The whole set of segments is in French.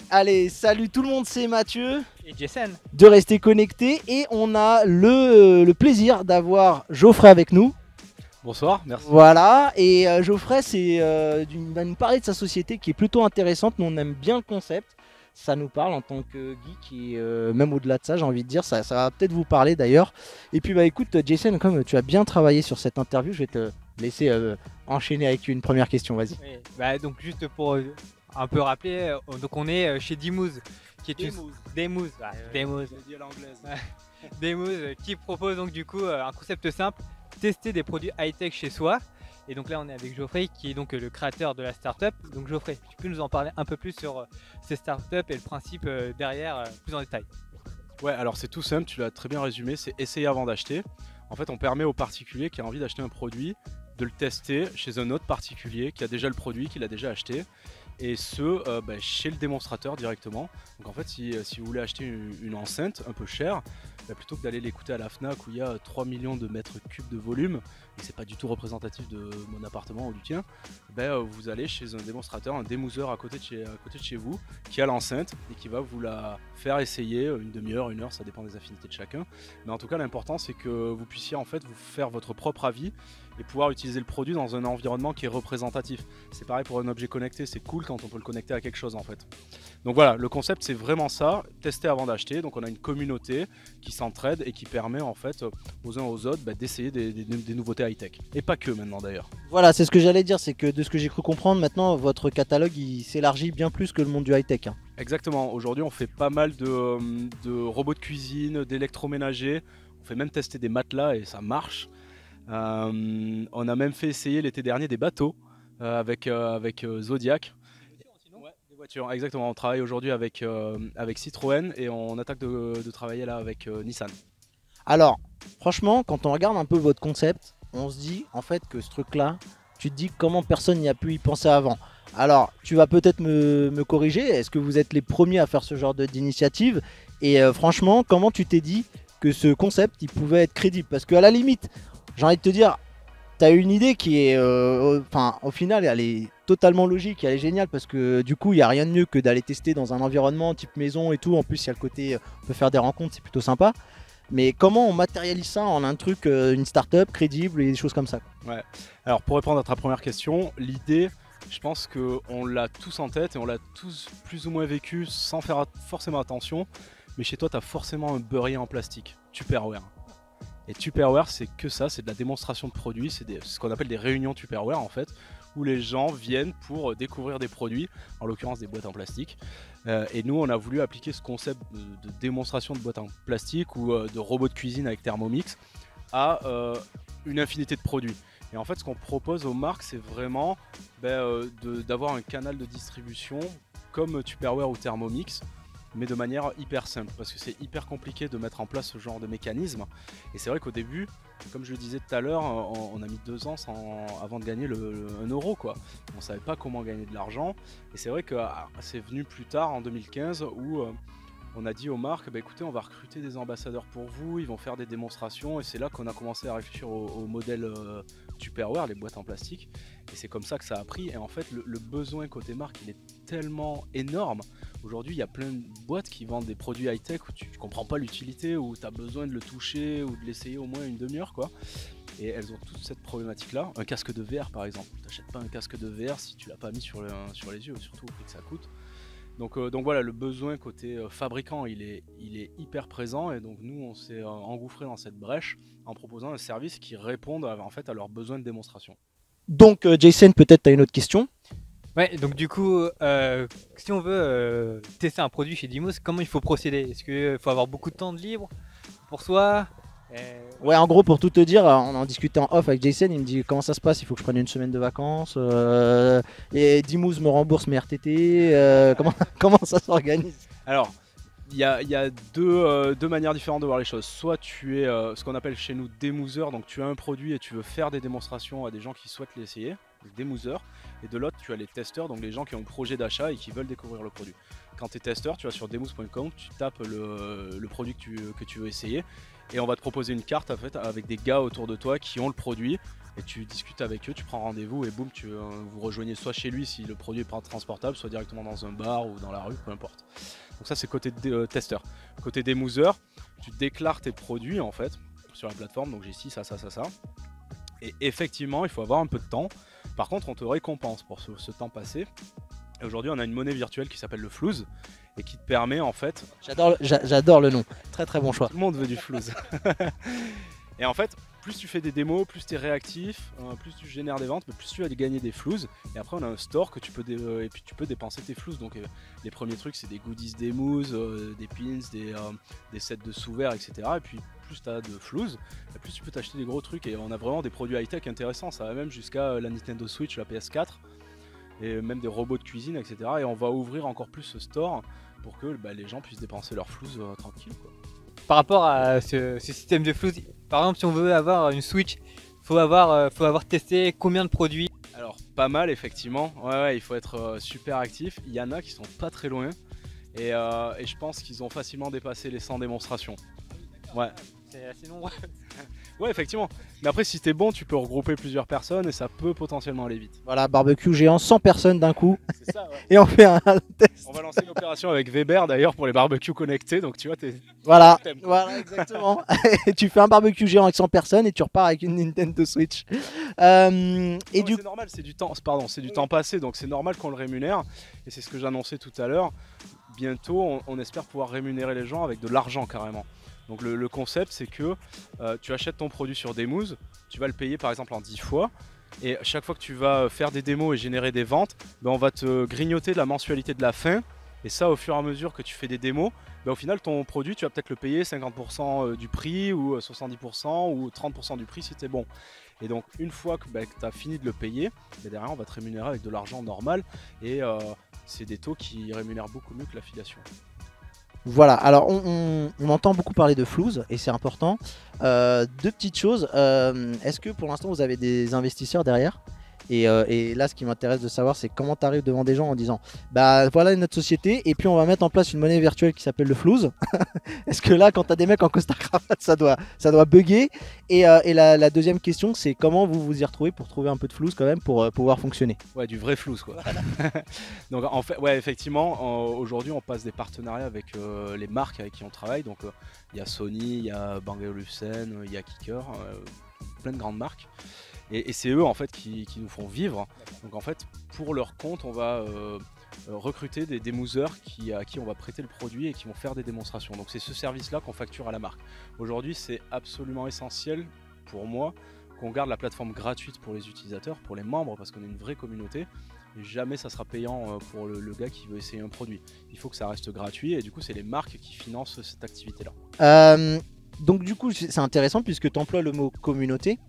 Allez, salut tout le monde, c'est Mathieu Et Jason. de rester connecté et on a le plaisir d'avoir Geoffrey avec nous. Bonsoir, merci. Voilà, et Geoffrey va nous parler de sa société qui est plutôt intéressante. Nous on aime bien le concept, ça nous parle en tant que geek et même au-delà de ça, j'ai envie de dire, ça va peut-être vous parler d'ailleurs. Et puis bah écoute Jason, comme tu as bien travaillé sur cette interview, je vais te laisser enchaîner avec une première question, vas-y. Oui, bah, donc juste pour un peu rappeler, donc on est chez Dimooz, qui est une Demooz, Demooz. Demooz, qui propose donc du coup un concept simple, tester des produits high-tech chez soi. Et donc là on est avec Geoffrey qui est donc le créateur de la startup. Donc Geoffrey, tu peux nous en parler un peu plus sur ces startups et le principe derrière plus en détail? Ouais, alors c'est tout simple, tu l'as très bien résumé, c'est essayer avant d'acheter. En fait, on permet au particulier qui a envie d'acheter un produit de le tester chez un autre particulier qui a déjà le produit, qui l'a déjà acheté. Et ce, chez le démonstrateur directement. Donc en fait, si vous voulez acheter une enceinte un peu chère, plutôt que d'aller l'écouter à la FNAC où il y a 3 millions de mètres cubes de volume, et c'est pas du tout représentatif de mon appartement ou du tien, vous allez chez un démonstrateur, un démouseur à côté de chez vous, qui a l'enceinte et qui va vous la faire essayer une demi-heure, une heure, ça dépend des affinités de chacun. Mais en tout cas, l'important c'est que vous puissiez en fait vous faire votre propre avis et pouvoir utiliser le produit dans un environnement qui est représentatif. C'est pareil pour un objet connecté, c'est cool quand on peut le connecter à quelque chose en fait. Donc voilà, le concept c'est vraiment ça, tester avant d'acheter. Donc on a une communauté qui s'entraide et qui permet en fait aux uns aux autres d'essayer des nouveautés high-tech. Et pas que maintenant d'ailleurs. Voilà, c'est ce que j'allais dire, c'est que de ce que j'ai cru comprendre, maintenant votre catalogue il s'élargit bien plus que le monde du high-tech. Hein. Exactement, aujourd'hui on fait pas mal de robots de cuisine, d'électroménager, on fait même tester des matelas et ça marche. On a même fait essayer l'été dernier des bateaux avec Zodiac. Ouais, des voitures, exactement. On travaille aujourd'hui avec Citroën et on attaque de travailler là avec Nissan. Alors, franchement, quand on regarde un peu votre concept, on se dit en fait que ce truc-là, tu te dis comment personne n'y a pu y penser avant. Alors, tu vas peut-être me corriger, est-ce que vous êtes les premiers à faire ce genre d'initiative? Et franchement, comment tu t'es dit que ce concept, il pouvait être crédible? Parce qu'à la limite, j'ai envie de te dire, tu as une idée qui est, au final, elle est totalement logique, elle est géniale parce que du coup, il n'y a rien de mieux que d'aller tester dans un environnement type maison et tout. En plus, il y a le côté, on peut faire des rencontres, c'est plutôt sympa. Mais comment on matérialise ça en un truc, une start-up crédible et des choses comme ça? Ouais. Alors pour répondre à ta première question, l'idée, je pense qu'on l'a tous en tête et on l'a tous plus ou moins vécu sans faire forcément attention. Mais chez toi, tu as forcément un beurrier en plastique, Tupperware. Et Tupperware, c'est que ça, c'est de la démonstration de produits, c'est ce qu'on appelle des réunions Tupperware en fait, où les gens viennent pour découvrir des produits, en l'occurrence des boîtes en plastique. Et nous, on a voulu appliquer ce concept de démonstration de boîtes en plastique ou de robots de cuisine avec Thermomix à une infinité de produits. Et en fait, ce qu'on propose aux marques, c'est vraiment d'avoir un canal de distribution comme Tupperware ou Thermomix, mais de manière hyper simple, parce que c'est hyper compliqué de mettre en place ce genre de mécanisme. Et c'est vrai qu'au début, comme je le disais tout à l'heure, on a mis 2 ans avant de gagner 1 euro, quoi. On savait pas comment gagner de l'argent. Et c'est vrai que c'est venu plus tard, en 2015, où on a dit aux marques, écoutez, on va recruter des ambassadeurs pour vous, ils vont faire des démonstrations. Et c'est là qu'on a commencé à réfléchir au modèle Tupperware, les boîtes en plastique. Et c'est comme ça que ça a pris. Et en fait, le besoin côté marque, il est tellement énorme. Aujourd'hui, il y a plein de boîtes qui vendent des produits high-tech où tu comprends pas l'utilité, où tu as besoin de le toucher ou de l'essayer au moins une demi-heure, quoi. Et elles ont toute cette problématique-là. Un casque de VR, par exemple. Tu n'achètes pas un casque de VR si tu l'as pas mis sur les yeux, surtout au prix que ça coûte. Donc voilà, le besoin côté fabricant, il est hyper présent. Et donc nous, on s'est engouffré dans cette brèche en proposant un service qui réponde en fait à leurs besoins de démonstration. Donc, Jason, peut-être tu as une autre question? Ouais, donc du coup, si on veut tester un produit chez Dimooz, comment il faut procéder? Est-ce qu'il faut avoir beaucoup de temps de libre pour soi? Ouais, en gros, pour tout te dire, on en discutait en off avec Jason, il me dit comment ça se passe, il faut que je prenne une semaine de vacances, et Dimooz me rembourse mes RTT, comment ça s'organise? Alors, il y a deux manières différentes de voir les choses. Soit tu es ce qu'on appelle chez nous démouseur, donc tu as un produit et tu veux faire des démonstrations à des gens qui souhaitent l'essayer, démouseur. Et de l'autre, tu as les testeurs, donc les gens qui ont un projet d'achat et qui veulent découvrir le produit. Quand tu es testeur, tu vas sur demooz.com, tu tapes le produit que tu veux essayer Et on va te proposer une carte en fait, avec des gars autour de toi qui ont le produit. Et tu discutes avec eux, tu prends rendez-vous et boum, vous rejoignez soit chez lui si le produit n'est pas transportable, soit directement dans un bar ou dans la rue, peu importe. Donc ça c'est côté testeur. Côté démouseur, tu déclares tes produits en fait sur la plateforme, donc j'ai ici ça. Et effectivement, il faut avoir un peu de temps. Par contre, on te récompense pour ce temps passé. Et aujourd'hui, on a une monnaie virtuelle qui s'appelle le Flouze et qui te permet en fait... J'adore le nom, très très bon choix. Tout le monde veut du Flouze. Et en fait, plus tu fais des démos, plus tu es réactif, plus tu génères des ventes, mais plus tu vas gagner des flouses. Et après, on a un store que tu peux et puis tu peux dépenser tes flouses. Donc les premiers trucs, c'est des goodies, des mousses, des pins, des sets de sous-verts, etc. Et puis plus tu as de flouses, plus tu peux t'acheter des gros trucs. Et on a vraiment des produits high-tech intéressants. Ça va même jusqu'à la Nintendo Switch, la PS4, et même des robots de cuisine, etc. Et on va ouvrir encore plus ce store pour que les gens puissent dépenser leurs flouses tranquille, quoi. Par rapport à ce système de flouze, par exemple si on veut avoir une Switch, faut avoir testé combien de produits? Alors pas mal effectivement, ouais, il faut être super actif. Il y en a qui sont pas très loin et je pense qu'ils ont facilement dépassé les 100 démonstrations. Ouais. C'est assez nombreux. Ouais, effectivement. Mais après, si t'es bon, tu peux regrouper plusieurs personnes et ça peut potentiellement aller vite. Voilà, barbecue géant, 100 personnes d'un coup. C'est ça, ouais. Et on fait un test. On va lancer une opération avec Weber d'ailleurs pour les barbecues connectés. Donc tu vois, Voilà, exactement. Tu fais un barbecue géant avec 100 personnes et tu repars avec une Nintendo Switch. C'est normal, c'est du temps. Pardon, c'est du temps passé, donc c'est normal qu'on le rémunère. Et c'est ce que j'annonçais tout à l'heure. Bientôt, on espère pouvoir rémunérer les gens avec de l'argent carrément. Donc le concept c'est que tu achètes ton produit sur Demooz, tu vas le payer par exemple en 10 fois et chaque fois que tu vas faire des démos et générer des ventes, on va te grignoter de la mensualité de la fin et ça au fur et à mesure que tu fais des démos, au final ton produit tu vas peut-être le payer 50% du prix ou 70% ou 30% du prix si t'es bon. Et donc une fois que tu as fini de le payer, derrière on va te rémunérer avec de l'argent normal et c'est des taux qui rémunèrent beaucoup mieux que l'affiliation. Voilà, alors on entend beaucoup parler de flouze et c'est important. Deux petites choses, est-ce que pour l'instant vous avez des investisseurs derrière ? Et là ce qui m'intéresse de savoir c'est comment tu arrives devant des gens en disant bah voilà notre société et puis on va mettre en place une monnaie virtuelle qui s'appelle le flouze. Est-ce que là quand tu as des mecs en costard cravate ça doit bugger et la deuxième question c'est comment vous vous y retrouvez pour trouver un peu de flouze quand même pour pouvoir fonctionner. Ouais, du vrai flouze quoi. Donc en fait, ouais effectivement aujourd'hui on passe des partenariats avec les marques avec qui on travaille. Donc il y a Sony, il y a Bang & Olufsen, il y a Kicker, plein de grandes marques. Et c'est eux en fait qui nous font vivre. Donc en fait pour leur compte on va recruter des démouseurs à qui on va prêter le produit et qui vont faire des démonstrations. Donc c'est ce service là qu'on facture à la marque. Aujourd'hui c'est absolument essentiel pour moi qu'on garde la plateforme gratuite pour les utilisateurs, pour les membres, parce qu'on est une vraie communauté. Et jamais ça sera payant pour le gars qui veut essayer un produit. Il faut que ça reste gratuit et du coup c'est les marques qui financent cette activité là. Donc du coup c'est intéressant puisque tu emploies le mot communauté.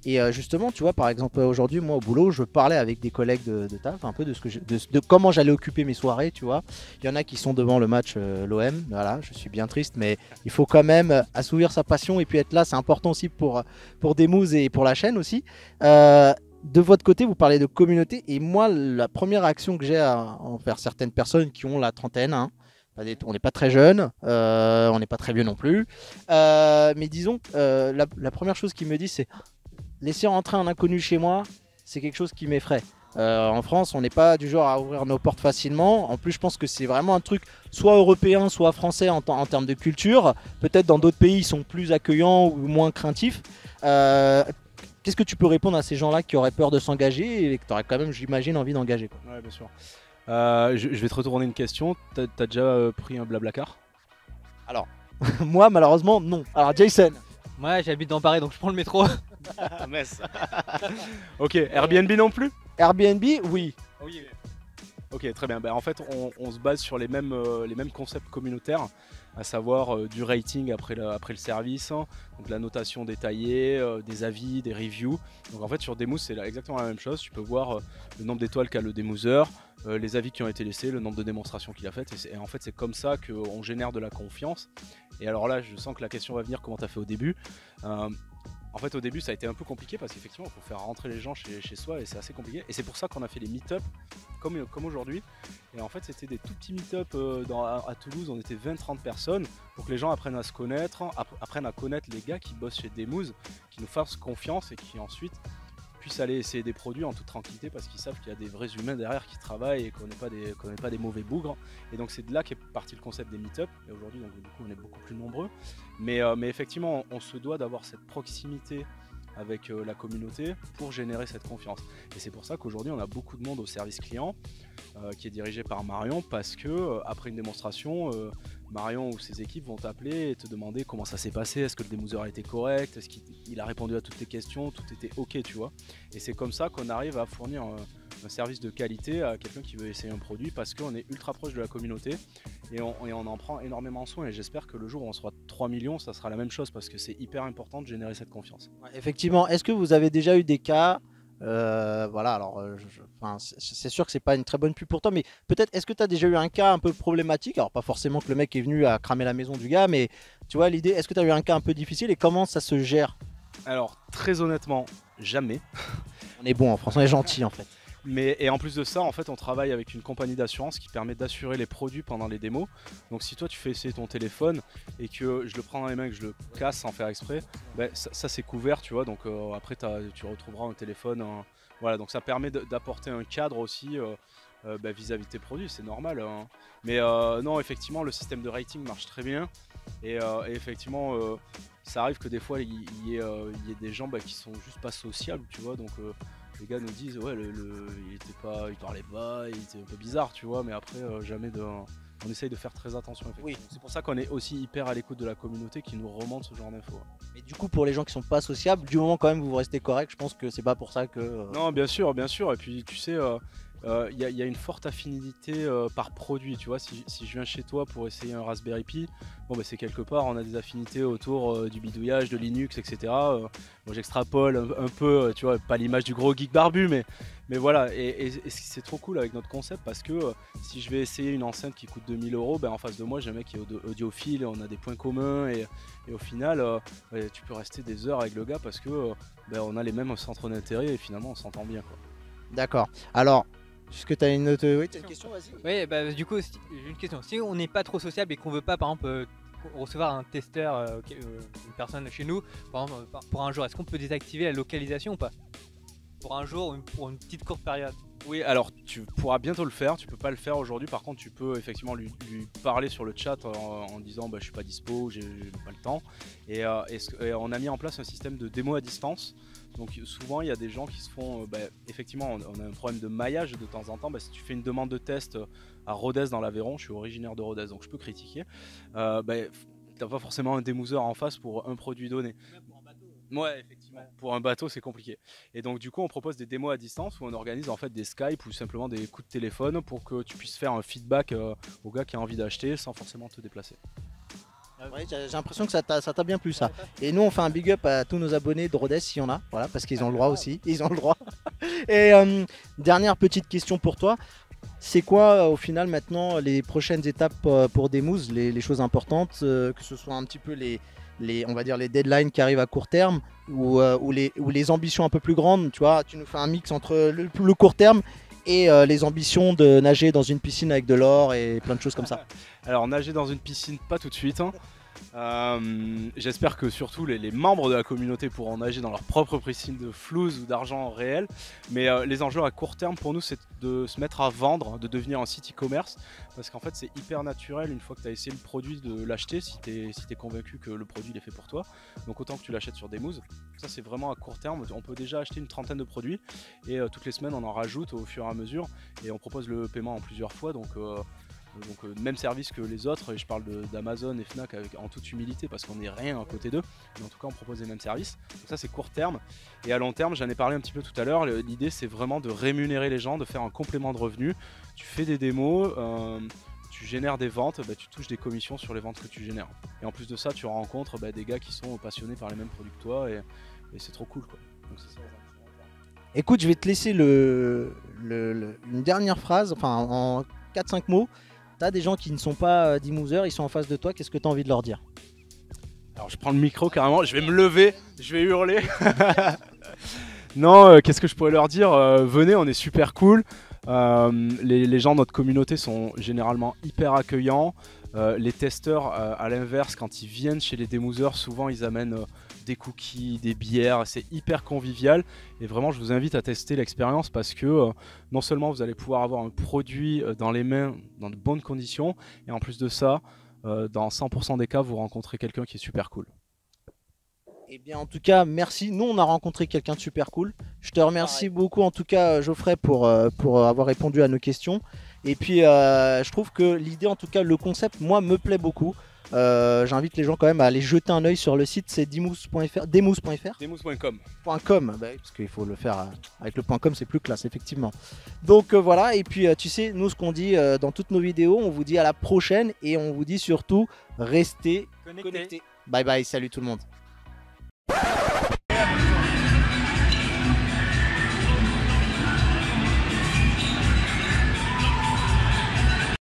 Et justement, tu vois, par exemple, aujourd'hui, moi au boulot, je parlais avec des collègues de taf un peu de comment j'allais occuper mes soirées, tu vois. Il y en a qui sont devant le match l'OM, voilà, je suis bien triste, mais il faut quand même assouvir sa passion et puis être là, c'est important aussi pour Demooz et pour la chaîne aussi. De votre côté, vous parlez de communauté, et moi, la première réaction que j'ai envers certaines personnes qui ont la trentaine, hein, on n'est pas très jeune, on n'est pas très vieux non plus, mais disons, la première chose qu'ils me disent, c'est laisser rentrer un inconnu chez moi, c'est quelque chose qui m'effraie. En France, on n'est pas du genre à ouvrir nos portes facilement. En plus, je pense que c'est vraiment un truc soit européen, soit français en termes de culture. Peut-être dans d'autres pays, ils sont plus accueillants ou moins craintifs. Qu'est-ce que tu peux répondre à ces gens-là qui auraient peur de s'engager et que tu aurais quand même, j'imagine, envie d'engager, quoi. Ouais, bien sûr. Je vais te retourner une question. T'as déjà pris un Blablacar ? Alors, moi, malheureusement, non. Alors, Jason. Moi, j'habite dans Paris, donc je prends le métro. Metz. Ok, Airbnb non plus ? Airbnb, oui. Oui. Ok, très bien. En fait, on se base sur les mêmes concepts communautaires, à savoir du rating après le service, donc la notation détaillée, des avis, des reviews. Donc en fait, sur Demooz, c'est exactement la même chose. Tu peux voir le nombre d'étoiles qu'a le démouseur, les avis qui ont été laissés, le nombre de démonstrations qu'il a faites. Et en fait, c'est comme ça qu'on génère de la confiance. Et alors là, je sens que la question va venir, comment tu as fait au début. En fait, au début, ça a été un peu compliqué parce qu'effectivement, il faut faire rentrer les gens chez soi et c'est assez compliqué. Et c'est pour ça qu'on a fait les meet-up comme aujourd'hui. Et en fait, c'était des tout petits meet-up à Toulouse. On était 20-30 personnes pour que les gens apprennent à se connaître, apprennent à connaître les gars qui bossent chez Demooz, qui nous fassent confiance et qui ensuite puissent aller essayer des produits en toute tranquillité parce qu'ils savent qu'il y a des vrais humains derrière qui travaillent et qu'on n'est pas des mauvais bougres. Et donc c'est de là qu'est parti le concept des meet-up. Et aujourd'hui, donc, du coup, on est beaucoup plus nombreux. Mais effectivement, on se doit d'avoir cette proximité avec la communauté pour générer cette confiance. Et c'est pour ça qu'aujourd'hui, on a beaucoup de monde au service client qui est dirigé par Marion parce que après une démonstration, Marion ou ses équipes vont t'appeler et te demander comment ça s'est passé, est-ce que le démouseur a été correct, est-ce qu'il a répondu à toutes tes questions, tout était ok, tu vois. Et c'est comme ça qu'on arrive à fournir un service de qualité à quelqu'un qui veut essayer un produit parce qu'on est ultra proche de la communauté et on en prend énormément soin. Et j'espère que le jour où on sera 3 millions, ça sera la même chose parce que c'est hyper important de générer cette confiance. Ouais, effectivement, est-ce que vous avez déjà eu des cas voilà, alors c'est sûr que c'est pas une très bonne pub pour toi, mais peut-être est-ce que tu as déjà eu un cas un peu problématique? Alors pas forcément que le mec est venu à cramer la maison du gars, mais tu vois l'idée, est-ce que tu as eu un cas un peu difficile et comment ça se gère? Alors très honnêtement, jamais. On est bon en France, on est gentil en fait. Et en plus de ça, en fait, on travaille avec une compagnie d'assurance qui permet d'assurer les produits pendant les démos. Donc si toi tu fais essayer ton téléphone et que je le prends dans les mains et que je le casse sans faire exprès, ben, ça c'est couvert, tu vois. Donc après tu retrouveras un téléphone. Voilà, donc ça permet d'apporter un cadre aussi vis-à-vis de tes produits, c'est normal. Hein. Mais non, effectivement, le système de rating marche très bien. Et effectivement, ça arrive que des fois il y ait des gens qui sont juste pas sociables, tu vois. Donc les gars nous disent ouais il parlait pas, il était un peu bizarre, tu vois, mais après jamais on essaye de faire très attention. Oui. C'est pour ça qu'on est aussi hyper à l'écoute de la communauté qui nous remonte ce genre d'infos. Mais du coup pour les gens qui sont pas sociables, du moment quand même vous restez correct, je pense que c'est pas pour ça que... Non bien sûr, et puis tu sais il y a une forte affinité par produit, tu vois. Si je viens chez toi pour essayer un Raspberry Pi, bon c'est quelque part on a des affinités autour du bidouillage, de Linux, etc. Bon, j'extrapole un peu, tu vois, pas l'image du gros geek barbu, mais voilà, et c'est trop cool avec notre concept parce que si je vais essayer une enceinte qui coûte 2000 €, en face de moi j'ai un mec qui est audiophile, on a des points communs et au final tu peux rester des heures avec le gars parce que on a les mêmes centres d'intérêt et finalement on s'entend bien, quoi. D'accord, alors... Est-ce que tu as une autre... Oui, t'as une question, vas-y. Oui, du coup, j'ai une question. Si on n'est pas trop sociable et qu'on veut pas, par exemple, recevoir un testeur, une personne chez nous, par exemple, pour un jour, est-ce qu'on peut désactiver la localisation ou pas? Pour un jour ou pour une petite courte période? Oui, alors tu pourras bientôt le faire, tu peux pas le faire aujourd'hui, par contre tu peux effectivement lui parler sur le chat en disant je suis pas dispo, j'ai pas le temps, et on a mis en place un système de démo à distance. Donc souvent il y a des gens qui se font, effectivement on a un problème de maillage de temps en temps, si tu fais une demande de test à Rodez dans l'Aveyron, je suis originaire de Rodez donc je peux critiquer, t'as pas forcément un démouseur en face pour un produit donné. Ouais, effectivement. Pour un bateau, c'est compliqué. Et donc, du coup, on propose des démos à distance où on organise en fait des Skype ou simplement des coups de téléphone pour que tu puisses faire un feedback au gars qui a envie d'acheter sans forcément te déplacer. Ouais, j'ai l'impression que ça t'a bien plu ça. Et nous on fait un big up à tous nos abonnés de Rodez s'il y en a, voilà, parce qu'ils ont le droit aussi, ils ont le droit. Et dernière petite question pour toi, c'est quoi au final maintenant les prochaines étapes pour Demooz, les choses importantes, que ce soit un petit peu on va dire les deadlines qui arrivent à court terme ou les ambitions un peu plus grandes, tu vois, tu nous fais un mix entre le court terme et les ambitions de nager dans une piscine avec de l'or et plein de choses comme ça. Alors nager dans une piscine, pas tout de suite, hein. J'espère que surtout les membres de la communauté pourront nager dans leur propre piscine de flouze ou d'argent réel. Mais les enjeux à court terme pour nous, c'est de se mettre à vendre, de devenir un site e-commerce. Parce qu'en fait, c'est hyper naturel une fois que tu as essayé le produit de l'acheter si tu es convaincu que le produit il est fait pour toi. Donc autant que tu l'achètes sur Demooz. Ça, c'est vraiment à court terme. On peut déjà acheter une trentaine de produits et toutes les semaines, on en rajoute au fur et à mesure. Et on propose le paiement en plusieurs fois. Donc même service que les autres, et je parle d'Amazon et Fnac en toute humilité parce qu'on n'est rien à côté d'eux, mais en tout cas on propose les mêmes services. Donc ça c'est court terme, et à long terme, j'en ai parlé un petit peu tout à l'heure, l'idée c'est vraiment de rémunérer les gens, de faire un complément de revenus. Tu fais des démos, tu génères des ventes, tu touches des commissions sur les ventes que tu génères. Et en plus de ça, tu rencontres des gars qui sont passionnés par les mêmes produits que toi, et c'est trop cool, quoi. Donc c'est ça. Écoute, je vais te laisser une dernière phrase, enfin en 4-5 mots. T'as des gens qui ne sont pas Demoozers, ils sont en face de toi, qu'est-ce que tu as envie de leur dire? Alors je prends le micro carrément, je vais me lever, je vais hurler. Non, qu'est-ce que je pourrais leur dire? Venez, on est super cool. Les gens de notre communauté sont généralement hyper accueillants. Les testeurs, à l'inverse, quand ils viennent chez les démouseurs, souvent ils amènent des cookies, des bières, c'est hyper convivial. Et vraiment, je vous invite à tester l'expérience parce que non seulement vous allez pouvoir avoir un produit dans les mains dans de bonnes conditions, et en plus de ça, dans 100% des cas, vous rencontrez quelqu'un qui est super cool. Eh bien, en tout cas, merci. Nous, on a rencontré quelqu'un de super cool. Je te remercie beaucoup, en tout cas, Geoffrey, pour avoir répondu à nos questions. Et puis, je trouve que l'idée, en tout cas, le concept, moi, me plaît beaucoup. J'invite les gens quand même à aller jeter un œil sur le site, c'est demous.fr. Demous.com. Parce qu'il faut le faire avec le .com, c'est plus classe, effectivement. Donc voilà, et puis tu sais, nous, ce qu'on dit dans toutes nos vidéos, on vous dit à la prochaine et on vous dit surtout, restez connectés. Bye bye, salut tout le monde.